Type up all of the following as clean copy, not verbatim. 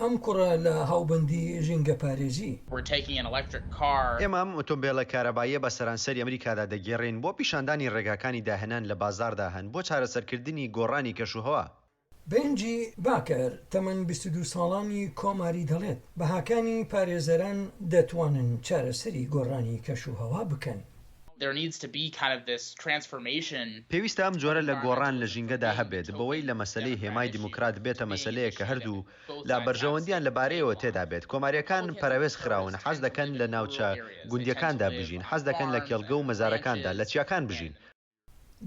ئەم کوڕە لە هاوبەندی ژینگە پارێزی. ئێمە ئەم ئۆتۆمبیلە کارەباییە بە سەرانسەری ئەمریکادا دەگێڕین بۆ پیشاندانی ڕێگاکانی داهێنان لە بازاردا هەن بۆ چارەسەرکردنی گۆڕانی کەشوهەوا. بنجی باکەر تەمەن 22 ساڵانی کۆماری دەڵێت بەهاکانی پارێزەران دەتوانن چارەسەری گۆڕانی کەشوهەوا بکەن. پێویستە ئەم جۆرە لە گۆڕان لە ژینگەدا هەبێت بەوەی لە مەسەلەی هێمای دیموکرات بێتە مەسەلەیە کە هەردوو لە بەرژەوەندیان لەبارەیەوە تێدا بێت. کۆماریەکان پەرەوێز خراون، حەز دەکەن لە ناوچە گوندیەکاندا بژین، حەز دەکەن لە کێڵگە و مەزارەکاندا لە چیاکان بژین.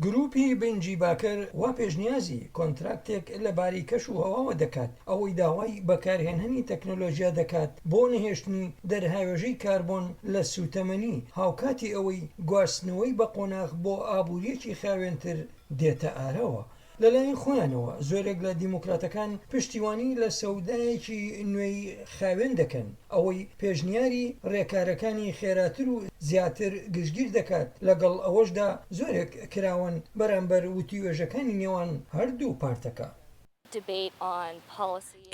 گروپی بنجی باکەر وا پێشنیازی کۆنتراکتێک لەباری کەشوهەواوە دەکات ئەوەی داوای بەکارهێنانی تەکنۆلۆژیا دەکات بۆ نەهێشتنی دەرهاوێژەی کاربۆن لە سوتەمەنی هاوکاتی ئەوەی گواستنەوەی بە قۆناغ بۆ ئابوووریەکی خاوێنتر دێتە ئارەوە. لەلایەن خۆیانەوە زۆرێک لە دیموکراتەکان پشتیوانی لە سەودایەکی نوێی خاوێن دەکەن ئەوەی پێشنیاری ڕێکارەکانی خێراتر و زیاتر گشتگیر دەکات لەگەڵ ئەوەشدا زۆرێک کراون بەرامبەر وتیوێژەکانی نێوان هەردوو پارتەکە.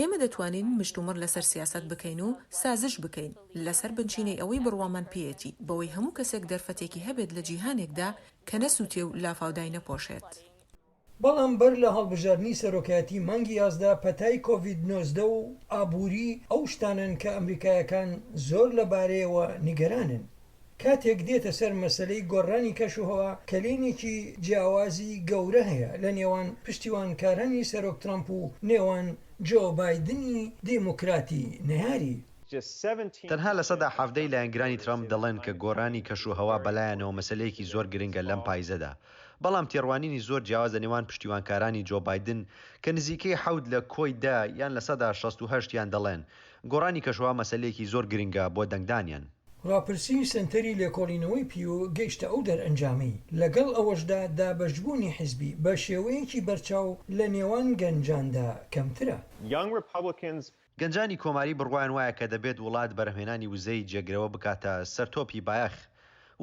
ئێمە دەتوانین مشتومڕ لەسەر سیاست بکەین و سازش بکەین لەسەر بنچینەی ئەوەی بڕوامان پێیەتی بەوەی هەموو کەسێک دەرفەتێکی هەبێت لە جیهانێکدا کە نەسووتێ و لافاودای نەپۆشێت. بەڵام بەر لە هەڵبژاردننی سەرۆکایەتی مانگی 11 پەتای کۆڤید-19 و ئابووری ئەو شتانن کە ئەمریکایەکان زۆر لەبارەیەوە نیگەرانن. کاتێک دێتە سەر مەسەلەی گۆڕانی کەشوهەوا کەلێنێکی جیاوازی گەورە هەیە لە نێوان پشتیوانکارانی سەرۆک ترامپ و نێوان جۆ بایدنی دیموکراتی نەیاری. تەنها لە سەدا 17 لایەنگرانی ترامپ دەڵێن کە گۆڕانی کەشوهەوا بەلایەنەوە مەسەلەیەکی زۆر گرنگە لەم پایزەدا. بەڵام تێڕوانینی زۆر جیاوازە نێوان پشتیوانکارانی جۆ بایدن کە نزیکەی 7 لە کۆیدا یان لە سەدا 68 یان دەڵێن گۆڕانی کەشوهەوا مەسەلەیەکی زۆر گرنگە بۆ دەنگدانیان. ڕاپرسی سنتەری لێکۆڵینەوەی پیو گەیشتە ئەو دەرئەنجامی لەگەڵ ئەوەشدا دابەشبوونی حیزبی بە شێوەیەکی بەرچاو لە نێوان گەنجاندا کەمترە. گەنجانی کۆماری بڕوایان وایە کە دەبێت وڵات بەرهێنانی وزەی جێگرەوە بکاتە سەرتۆپی بایەخ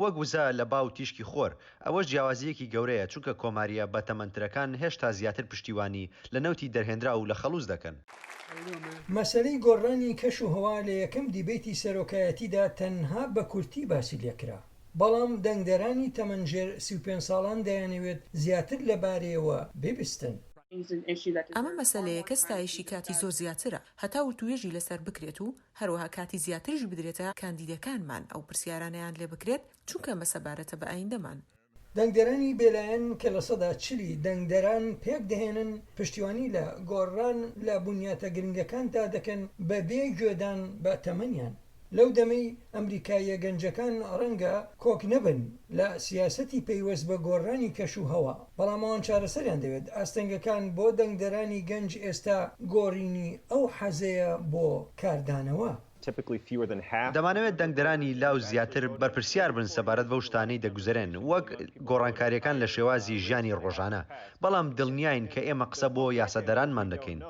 وەک وزە لە باو تیشکی خۆر. ئەوەش جیاوازیەکی گەورەیە چونکە کۆماریە بە تەمەنترەکان هێشتا زیاتر پشتیوانی لە نەوتی دەرهێنرا و لە خەڵوز دەکەن. مەسەلەی گۆڕانی کەشوهەوا لە یەکەم دیبێتی سەرۆکایەتیدا تەنها بە کورتی باسی لێکرا. بەڵام دەنگدەرانی تەمەنجێر 35 ساڵان دەیانەوێت زیاتر لەبارەیەوە ببیستن. ئەمە مەسەلەیە کە ستایشی کاتی زۆر زیاترە هەتا وتوێژی لەسەر بکرێت و هەروەها کاتی زیاترش بدرێتە کاندیدەکانمان ئەو پرسیارانیان لێ بکرێت چونکە مەسەبارەتە بە ئایندەمان. دەنگدەرانی بێلایەن کە لە سەدا 40 دەنگدەران پێک دەهێنن پشتیوانی لە گۆڕان لە بنیاتە گرنگەکاندا دەکەن بە بێ گوێدان بە تەمەنیان. لەو دەمەی ئەمریکایە گەنجەکان ڕەنگە کۆک نەبن لە سیاسەتی پەیوەست بە گۆڕانی کەشوهەوا بەڵام ئەوان چارەسەریان دەوێت. ئاستەنگەکان بۆ دەنگدەرانی گەنج ئێستا گۆڕینی ئەو حەزەیە بۆ کاردانەوە. دەمانەوێت دەنگدەرانی لاو زیاتر بەرپرسیار بن سەبارەت بەو شتانەی دەگوزارن وەک گۆڕانکاریەکان لە شێوازی ژیانی ڕۆژانە. بەڵام دڵنیاین کە ئێمە قسە بۆ یاسادەرانمان دەکەین.